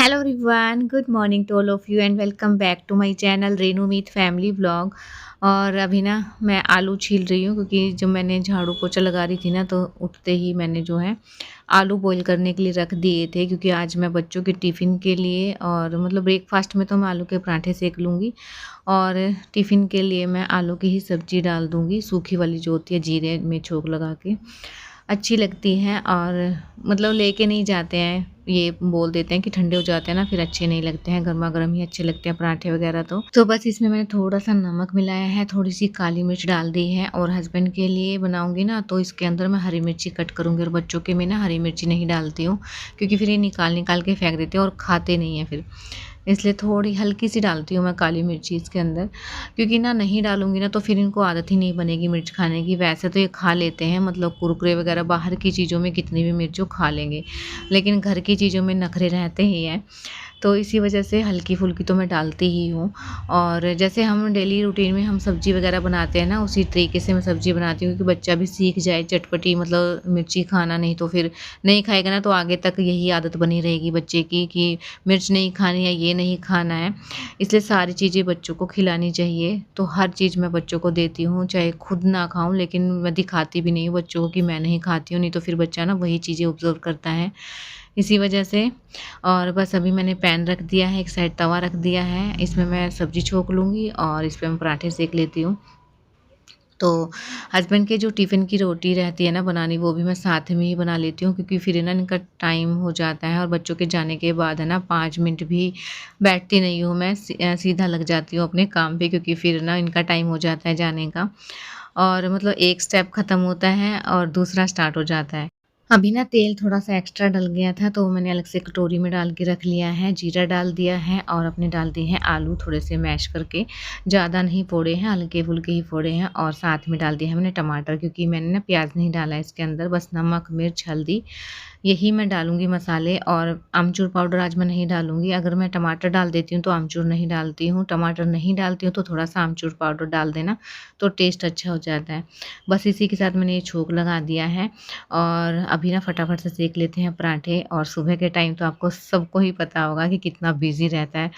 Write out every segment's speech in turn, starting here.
Hello everyone, good morning to all of you and welcome back to my channel Renu Meet family vlog. और अभी ना मैं आलू छील रही हूँ क्योंकि जब मैंने झाड़ू पोछा लगा रही थी ना तो उठते ही मैंने जो है आलू बॉईल करने के लिए रख दिए थे, क्योंकि आज मैं बच्चों के टिफ़िन के लिए और मतलब ब्रेकफास्ट में तो मैं आलू के पराठे सेक लूँगी और टिफ़िन के लिए मैं आलू की ही सब्ज़ी डाल दूँगी, सूखी वाली जो होती है जीरे में छोंक लगा के। अच्छी लगती हैं और मतलब लेके नहीं जाते हैं, ये बोल देते हैं कि ठंडे हो जाते हैं ना, फिर अच्छे नहीं लगते हैं, गरमा-गरम ही अच्छे लगते हैं पराठे वगैरह तो। तो बस इसमें मैंने थोड़ा-सा नमक मिलाया है, थोड़ी-सी काली मिर्च डाल दी है और हस्बैंड के लिए बनाऊँगी ना तो इसके अंदर मैं हरी मिर्ची कट करूँगी और बच्चों के में ना हरी मिर्ची नहीं डालती हूँ, क्योंकि फिर ये निकाल-निकाल के फेंक देते हैं और खाते नहीं हैं फिर। इसलिए थोड़ी हल्की-सी डालती हूँ मैं काली मिर्ची इसके अंदर, क्योंकि ना नहीं डालूँगी ना तो फिर इनको आदत ही नहीं बनेगी मिर्च खाने की। वैसे तो ये खा लेते हैं, मतलब कुरकुरे वगैरह बाहर की चीज़ों में कितनी भी मिर्च हो खा लेंगे, लेकिन घर की चीज़ों में नखरे रहते ही हैं। तो इसी वजह से हल्की-फुल्की तो मैं डालती ही हूँ। और जैसे हम डेली रूटीन में हम सब्ज़ी वगैरह बनाते हैं ना, उसी तरीके से मैं सब्ज़ी बनाती हूँ कि बच्चा भी सीख जाए चटपटी, मतलब मिर्ची खाना, नहीं तो फिर नहीं खाएगा ना तो आगे तक यही आदत बनी रहेगी बच्चे की कि मिर्च नहीं खानी है, ये नहीं खाना है। इसलिए सारी चीज़ें बच्चों को खिलानी चाहिए, तो हर चीज़ मैं बच्चों को देती हूँ, चाहे खुद ना खाऊँ, लेकिन मैं दिखाती भी नहीं हूँ बच्चों को कि मैं नहीं खाती हूँ, नहीं तो फिर बच्चा ना वही चीज़ें ऑब्ज़र्व करता है। इसी वजह से। और बस अभी मैंने पैन रख दिया है, एक साइड तवा रख दिया है, इसमें मैं सब्ज़ी छोंक लूँगी और इस पे मैं पराठे सेंक लेती हूँ। तो हस्बैंड के जो टिफ़िन की रोटी रहती है ना बनानी, वो भी मैं साथ में ही बना लेती हूँ, क्योंकि फिर है ना इनका टाइम हो जाता है और बच्चों के जाने के बाद है ना 5 मिनट भी बैठती नहीं हूँ मैं, सीधा लग जाती हूँ अपने काम पे, क्योंकि फिर ना इनका टाइम हो जाता है जाने का और मतलब एक स्टेप ख़त्म होता है और दूसरा स्टार्ट हो जाता है। अभी ना तेल थोड़ा-सा एक्स्ट्रा डल गया था तो मैंने अलग से कटोरी में डाल के रख लिया है, जीरा डाल दिया है और अपने डाल दिए हैं आलू थोड़े से मैश करके, ज़्यादा नहीं फोड़े हैं, हल्के-फुल्के ही फोड़े हैं और साथ में डाल दिया है मैंने टमाटर, क्योंकि मैंने ना प्याज़ नहीं डाला है इसके अंदर, बस नमक, मिर्च, हल्दी यही मैं डालूँगी मसाले और आमचूर पाउडर आज मैं नहीं डालूँगी। अगर मैं टमाटर डाल देती हूँ तो आमचूर नहीं डालती हूँ, टमाटर नहीं डालती हूँ तो थोड़ा-सा आमचूर पाउडर डाल देना, तो टेस्ट अच्छा हो जाता है। बस इसी के साथ मैंने ये छोंक लगा दिया है और अभी ना फटाफट से सेंक लेते हैं पराठे। और सुबह के टाइम तो आपको सबको ही पता होगा कि कितना बिज़ी रहता है।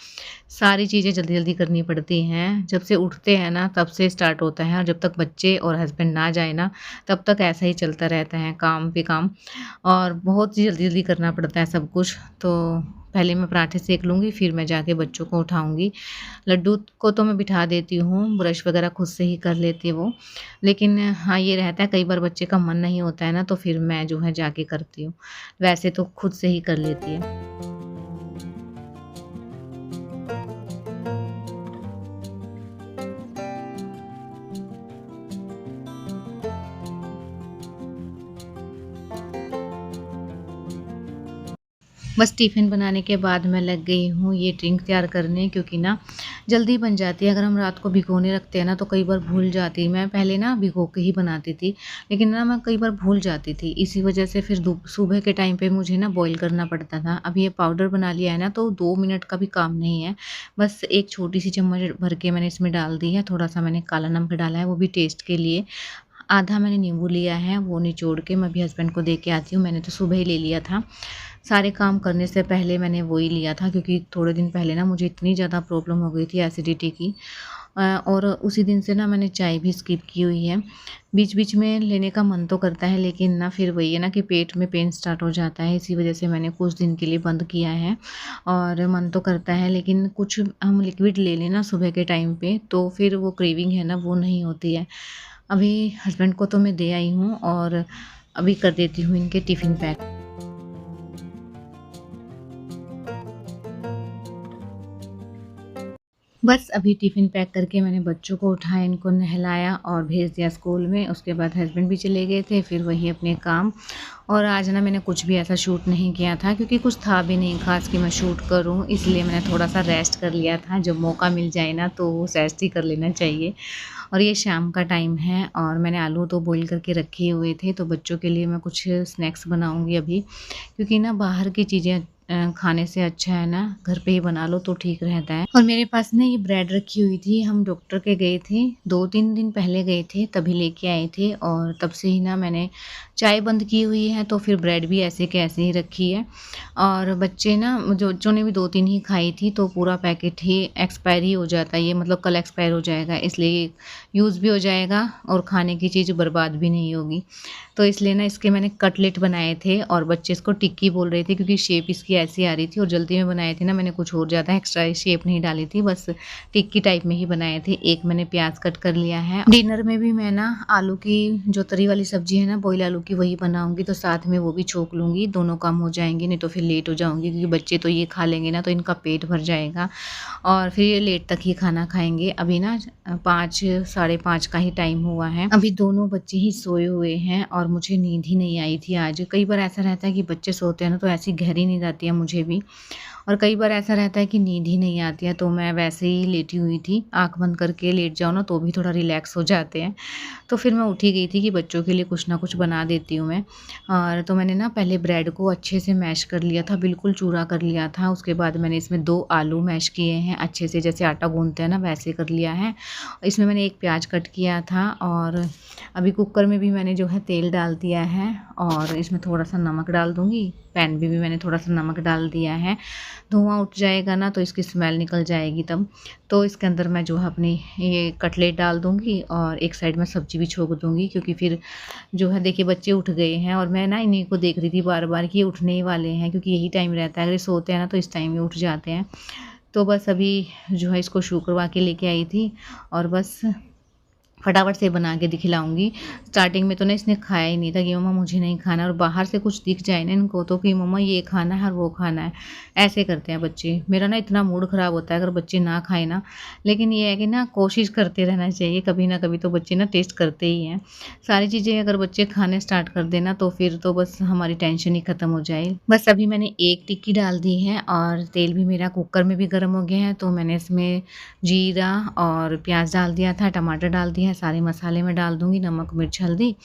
सारी चीज़ें जल्दी-जल्दी करनी पड़ती हैं। जब से उठते हैं ना तब से स्टार्ट होता है और जब तक बच्चे और हस्बैंड ना जाए ना तब तक ऐसा ही चलता रहता है, काम पे काम। और बहुत ही जल्दी-जल्दी करना पड़ता है सब कुछ। तो पहले मैं पराठे सेंक लूँगी, फिर मैं जाके बच्चों को उठाऊँगी। लड्डू को तो मैं बिठा देती हूँ, ब्रश वग़ैरह खुद से ही कर लेती है वो। लेकिन हाँ, ये रहता है कई बार बच्चे का मन नहीं होता है ना तो फिर मैं जो है जाके करती हूँ। वैसे तो खुद से ही कर लेती है। बस टिफ़िन बनाने के बाद मैं लग गई हूँ ये ड्रिंक तैयार करने, क्योंकि ना जल्दी बन जाती है। अगर हम रात को भिगोने रखते हैं ना तो कई बार भूल जाती, मैं पहले ना भिगो के ही बनाती थी, लेकिन ना मैं कई बार भूल जाती थी। इसी वजह से फिर सुबह के टाइम पे मुझे ना बॉईल करना पड़ता था। अब ये पाउडर बना लिया है ना तो 2 मिनट का भी काम नहीं है। बस एक छोटी-सी चम्मच भर के मैंने इसमें डाल दी है, थोड़ा-सा मैंने काला नमक डाला है वो भी टेस्ट के लिए। आधा मैंने नींबू लिया है, वो निचोड़ के मैं अभी हस्बैंड को दे के आती हूँ। मैंने तो सुबह ही ले लिया था। सारे काम करने से पहले मैंने वो ही लिया था, क्योंकि थोड़े दिन पहले ना मुझे इतनी ज़्यादा प्रॉब्लम हो गई थी एसिडिटी की। और उसी दिन से ना मैंने चाय भी स्किप की हुई है। बीच-बीच में लेने का मन तो करता है, लेकिन ना फिर वही है ना कि पेट में पेन स्टार्ट हो जाता है, इसी वज़ह से मैंने कुछ दिन के लिए बंद किया है। और मन तो करता है, लेकिन कुछ हम लिक्विड ले लें ना सुबह के टाइम पे तो फिर वो क्रेविंग है ना वो नहीं होती है। अभी हस्बैंड को तो मैं दे आई हूँ और अभी कर देती हूँ इनके टिफ़िन पैक। बस अभी टिफ़िन पैक करके मैंने बच्चों को उठाया, इनको नहलाया और भेज दिया स्कूल में। उसके बाद हस्बैंड भी चले गए थे, फिर वही अपने काम। और आज ना मैंने कुछ भी ऐसा शूट नहीं किया था, क्योंकि कुछ था भी नहीं ख़ास कि मैं शूट करूँ, इसलिए मैंने थोड़ा-सा रेस्ट कर लिया था। जब मौका मिल जाए ना तो रेस्ट ही कर लेना चाहिए। और ये शाम का टाइम है और मैंने आलू तो बॉईल करके रखे हुए थे, तो बच्चों के लिए मैं कुछ स्नैक्स बनाऊँगी अभी, क्योंकि ना बाहर की चीज़ें खाने से अच्छा है ना घर पे ही बना लो तो ठीक रहता है। और मेरे पास ना ये ब्रेड रखी हुई थी, हम डॉक्टर के गए थे, 2-3 दिन पहले गए थे तभी लेके आए थे और तब से ही ना मैंने चाय बंद की हुई है, तो फिर ब्रेड भी ऐसे के ऐसे ही रखी है। और बच्चे ना जो बच्चों ने भी 2-3 ही खाई थी, तो पूरा पैकेट ही एक्सपायर ही हो जाता है ये, मतलब कल एक्सपायर हो जाएगा, इसलिए यूज़ भी हो जाएगा और खाने की चीज़ बर्बाद भी नहीं होगी। तो इसलिए ना इसके मैंने कटलेट बनाए थे और बच्चे इसको टिक्की बोल रहे थे, क्योंकि शेप इसकी ऐसी आ रही थी और जल्दी में बनाए थे ना, मैंने कुछ और ज़्यादा एक्स्ट्रा शेप नहीं डाली थी, बस टिक्की टाइप में ही बनाए थे। एक मैंने प्याज कट कर लिया है। डिनर में भी मैं ना आलू की जो तरी वाली सब्जी है ना, बॉयल आलू की, वही बनाऊंगी, तो साथ में वो भी छोक लूँगी, दोनों काम हो जाएंगे, नहीं तो फिर लेट हो जाऊंगी, क्योंकि बच्चे तो ये खा लेंगे ना तो इनका पेट भर जाएगा और फिर ये लेट तक ही खाना खाएंगे। अभी ना 5 साढ़े 5 का ही टाइम हुआ है। अभी दोनों बच्चे ही सोए हुए हैं और मुझे नींद ही नहीं आई थी आज। कई बार ऐसा रहता है कि बच्चे सोते हैं ना तो ऐसी गहरी नींद आती है मुझे भी, और कई बार ऐसा रहता है कि नींद ही नहीं आती है, तो मैं वैसे ही लेटी हुई थी, आँख बंद करके लेट जाओ ना तो भी थोड़ा रिलैक्स हो जाते हैं। तो फिर मैं उठ ही गई थी कि बच्चों के लिए कुछ ना कुछ बना देती हूँ मैं। और तो मैंने ना पहले ब्रेड को अच्छे से मैश कर लिया था, बिल्कुल चूरा कर लिया था। उसके बाद मैंने इसमें 2 आलू मैश किए हैं अच्छे से, जैसे आटा गूँथते हैं ना वैसे कर लिया है। इसमें मैंने 1 प्याज कट किया था और अभी कुकर में भी मैंने जो है तेल डाल दिया है और इसमें थोड़ा-सा नमक डाल दूँगी। पैन में भी मैंने थोड़ा-सा नमक डाल दिया है। धुआँ उठ जाएगा ना तो इसकी स्मेल निकल जाएगी तब। तो इसके अंदर मैं जो है अपनी ये कटलेट डाल दूँगी और एक साइड में सब्ज़ी भी छोक दूँगी, क्योंकि फिर जो है देखिए बच्चे उठ गए हैं और मैं ना इन्हीं को देख रही थी बार-बार कि ये उठने ही वाले हैं, क्योंकि यही टाइम रहता है, अगर ये सोते हैं ना तो इस टाइम में उठ जाते हैं। तो बस अभी जो है इसको शू करवा के लेके आई थी और बस फटाफट से बना के दिखलाऊँगी। स्टार्टिंग में तो ना इसने खाया ही नहीं था कि मम्मा मुझे नहीं खाना, और बाहर से कुछ दिख जाए ना इनको तो कि मम्मा ये खाना है और वो खाना है, ऐसे करते हैं बच्चे। मेरा ना इतना मूड ख़राब होता है अगर बच्चे ना खाएँ ना, लेकिन ये है कि ना कोशिश करते रहना चाहिए, कभी ना कभी तो बच्चे ना टेस्ट करते ही हैं। सारी चीज़ें अगर बच्चे खाने स्टार्ट कर दें ना तो फिर तो बस हमारी टेंशन ही ख़त्म हो जाए। बस अभी मैंने 1 टिक्की डाल दी है और तेल भी मेरा कुकर में भी गर्म हो गया है, तो मैंने इसमें जीरा और प्याज़ डाल दिया था, टमाटर डाल दिया है, सारे मसाले मैं डाल दूँगी, नमक, मिर्च, हल्दी,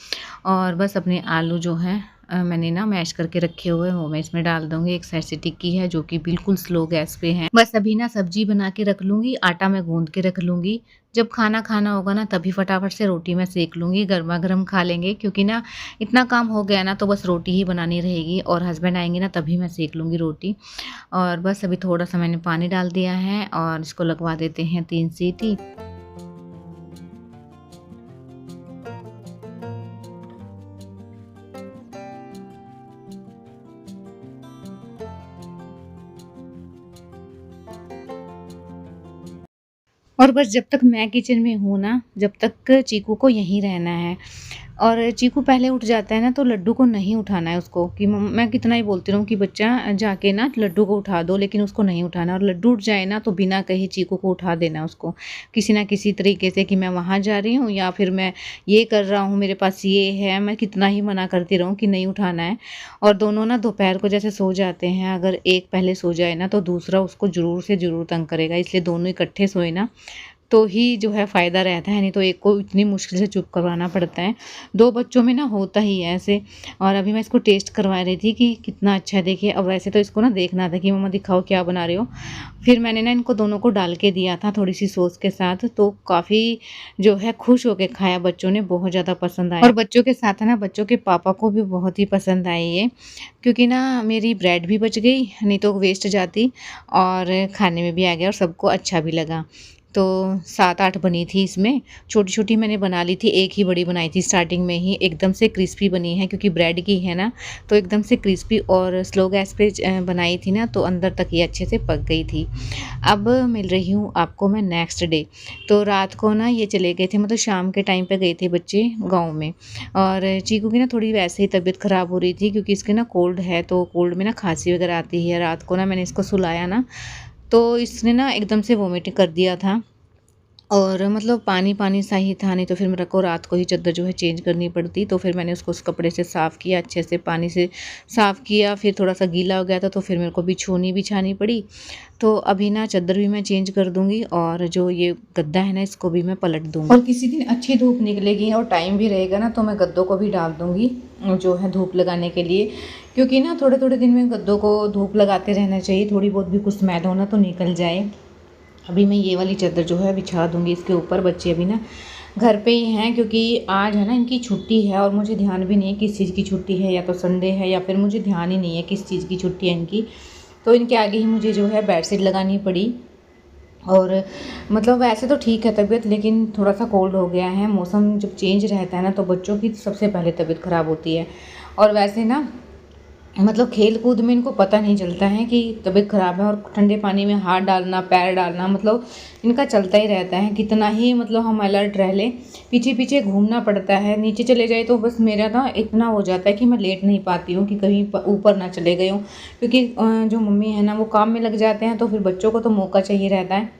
और बस अपने आलू जो है मैंने ना मैश करके रखे हुए हैं वो मैं इसमें डाल दूँगी। एक साइड से टिक्की है जो कि बिल्कुल स्लो गैस पे है। बस अभी ना सब्ज़ी बना के रख लूँगी, आटा मैं गूँध के रख लूँगी। जब खाना खाना होगा ना तभी फटाफट से रोटी मैं सेक लूँगी, गरमा-गरम खा लेंगे, क्योंकि ना इतना काम हो गया ना तो बस रोटी ही बनानी रहेगी और हस्बैंड आएँगे ना तभी मैं सेक लूँगी रोटी। और बस अभी थोड़ा-सा मैंने पानी डाल दिया है और इसको लगवा देते हैं 3 सीटी। और बस जब तक मैं किचन में हूँ ना, जब तक चीकू को यहीं रहना है। और चीकू पहले उठ जाता है ना तो लड्डू को नहीं उठाना है उसको, कि मैं कितना ही बोलती रहूँ कि बच्चा जाके ना लड्डू को उठा दो, लेकिन उसको नहीं उठाना। और लड्डू उठ जाए ना तो बिना कहे चीकू को उठा देना उसको, किसी ना किसी तरीके से, कि मैं वहाँ जा रही हूँ या फिर मैं ये कर रहा हूँ, मेरे पास ये है, मैं कितना ही मना करती रहूँ कि नहीं उठाना है। और दोनों ना दोपहर को जैसे सो जाते हैं, अगर एक पहले सो जाए ना तो दूसरा उसको ज़रूर से ज़रूर तंग करेगा, इसलिए दोनों इकट्ठे सोए ना तो ही जो है फ़ायदा रहता है, नहीं तो एक को इतनी मुश्किल से चुप करवाना पड़ता है। 2 बच्चों में ना होता ही है ऐसे। और अभी मैं इसको टेस्ट करवा रही थी कि कितना अच्छा है, देखिए। अब वैसे तो इसको ना देखना था कि मम्मा दिखाओ क्या बना रहे हो। फिर मैंने ना इनको दोनों को डाल के दिया था थोड़ी-सी सॉस के साथ, तो काफ़ी जो है खुश होके खाया बच्चों ने, बहुत ज़्यादा पसंद आया। और बच्चों के साथ है ना बच्चों के पापा को भी बहुत ही पसंद आई ये, क्योंकि ना मेरी ब्रेड भी बच गई, नहीं तो वेस्ट जाती, और खाने में भी आ गया और सबको अच्छा भी लगा। तो 7-8 बनी थी इसमें, छोटी-छोटी मैंने बना ली थी, एक ही बड़ी बनाई थी स्टार्टिंग में ही। एकदम से क्रिस्पी बनी है क्योंकि ब्रेड की है ना, तो एकदम से क्रिस्पी, और स्लो गैस पे बनाई थी ना तो अंदर तक ये अच्छे से पक गई थी। अब मिल रही हूँ आपको मैं नेक्स्ट डे। तो रात को ना ये चले गए थे, मतलब शाम के टाइम पे गए थे बच्चे गाँव में, और चीकू की ना थोड़ी वैसे ही तबीयत ख़राब हो रही थी, क्योंकि इसके ना कोल्ड है, तो कोल्ड में ना खांसी वगैरह आती है। रात को ना मैंने इसको सुलाया ना तो इसने ना एकदम से वॉमिटिंग कर दिया था, और मतलब पानी-पानी सा ही था, नहीं तो फिर मेरे को रात को ही चद्दर जो है चेंज करनी पड़ती। तो फिर मैंने उसको उस कपड़े से साफ़ किया, अच्छे से पानी से साफ़ किया, फिर थोड़ा-सा गीला हो गया था तो फिर मेरे को बिछोनी बिछानी पड़ी। तो अभी ना चद्दर भी मैं चेंज कर दूँगी, और जो ये गद्दा है ना इसको भी मैं पलट दूँगी। और किसी दिन अच्छी धूप निकलेगी और टाइम भी रहेगा ना तो मैं गद्दों को भी डाल दूँगी जो है धूप लगाने के लिए, क्योंकि ना थोड़े-थोड़े दिन में गद्दों को धूप लगाते रहना चाहिए, थोड़ी बहुत भी कुछ मैल हो ना तो निकल जाए। अभी मैं ये वाली चादर जो है बिछा दूँगी इसके ऊपर। बच्चे अभी ना घर पे ही हैं, क्योंकि आज है ना इनकी छुट्टी है और मुझे ध्यान भी नहीं है किस चीज़ की छुट्टी है, या तो संडे है या फिर मुझे ध्यान ही नहीं है किस चीज़ की छुट्टी है इनकी। तो इनके आगे ही मुझे जो है बेडशीट लगानी पड़ी। और मतलब वैसे तो ठीक है तबीयत, लेकिन थोड़ा-सा कोल्ड हो गया है। मौसम जब चेंज रहता है ना तो बच्चों की सबसे पहले तबीयत ख़राब होती है। और वैसे ना मतलब खेल-कूद में इनको पता नहीं चलता है कि तबीयत ख़राब है, और ठंडे पानी में हाथ डालना, पैर डालना, मतलब इनका चलता ही रहता है। कितना ही मतलब हम अलर्ट रह लें, पीछे-पीछे घूमना पड़ता है। नीचे चले जाए तो बस मेरा ना इतना हो जाता है कि मैं लेट नहीं पाती हूँ कि कहीं ऊपर ना चले गए हों। क्योंकि जो मम्मी है ना वो काम में लग जाते हैं, तो फिर बच्चों को तो मौका चाहिए रहता है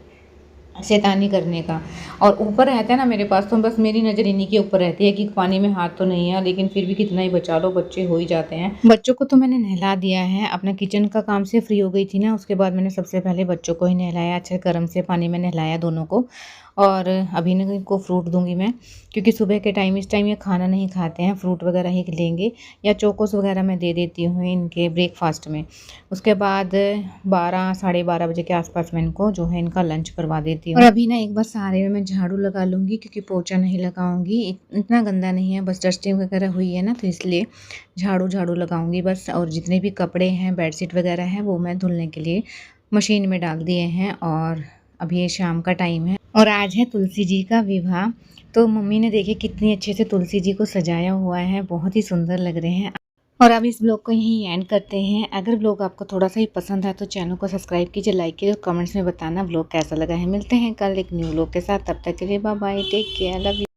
शैतानी करने का। और ऊपर रहता है ना मेरे पास, तो बस मेरी नज़र इन्हीं के ऊपर रहती है कि पानी में हाथ तो नहीं है, लेकिन फिर भी कितना ही बचा लो, बच्चे हो ही जाते हैं। बच्चों को तो मैंने नहला दिया है, अपना किचन का काम से फ्री हो गई थी ना, उसके बाद मैंने सबसे पहले बच्चों को ही नहलाया, अच्छे गर्म से पानी में नहलाया दोनों को। और अभी ना इनको फ्रूट दूंगी मैं, क्योंकि सुबह के टाइम इस टाइम ये खाना नहीं खाते हैं, फ्रूट वगैरह ही लेंगे, या चोकोस वगैरह मैं दे देती हूँ इनके ब्रेकफास्ट में। उसके बाद 12 साढ़े 12 बजे के आसपास मैं इनको जो है इनका लंच करवा देती हूँ। और अभी ना एक बार सारे में मैं झाड़ू लगा लूँगी, क्योंकि पोछा नहीं लगाऊंगी, इतना गंदा नहीं है, बस डस्टिंग वगैरह हुई है ना, तो इसलिए झाड़ू लगाऊंगी बस। और जितने भी कपड़े हैं, बेडशीट वगैरह हैं, वो मैं धुलने के लिए मशीन में डाल दिए हैं। और अभी ये शाम का टाइम है और आज है तुलसी जी का विवाह। तो मम्मी ने देखिए कितनी अच्छे से तुलसी जी को सजाया हुआ है, बहुत ही सुंदर लग रहे हैं। और अब इस ब्लॉग को यहीं एंड करते हैं। अगर ब्लॉग आपको थोड़ा सा ही पसंद है तो चैनल को सब्सक्राइब कीजिए, लाइक कीजिए और कमेंट्स में बताना ब्लॉग कैसा लगा है। मिलते हैं कल एक न्यू ब्लॉग के साथ, तब तक के लिए bye bye, take care, love you.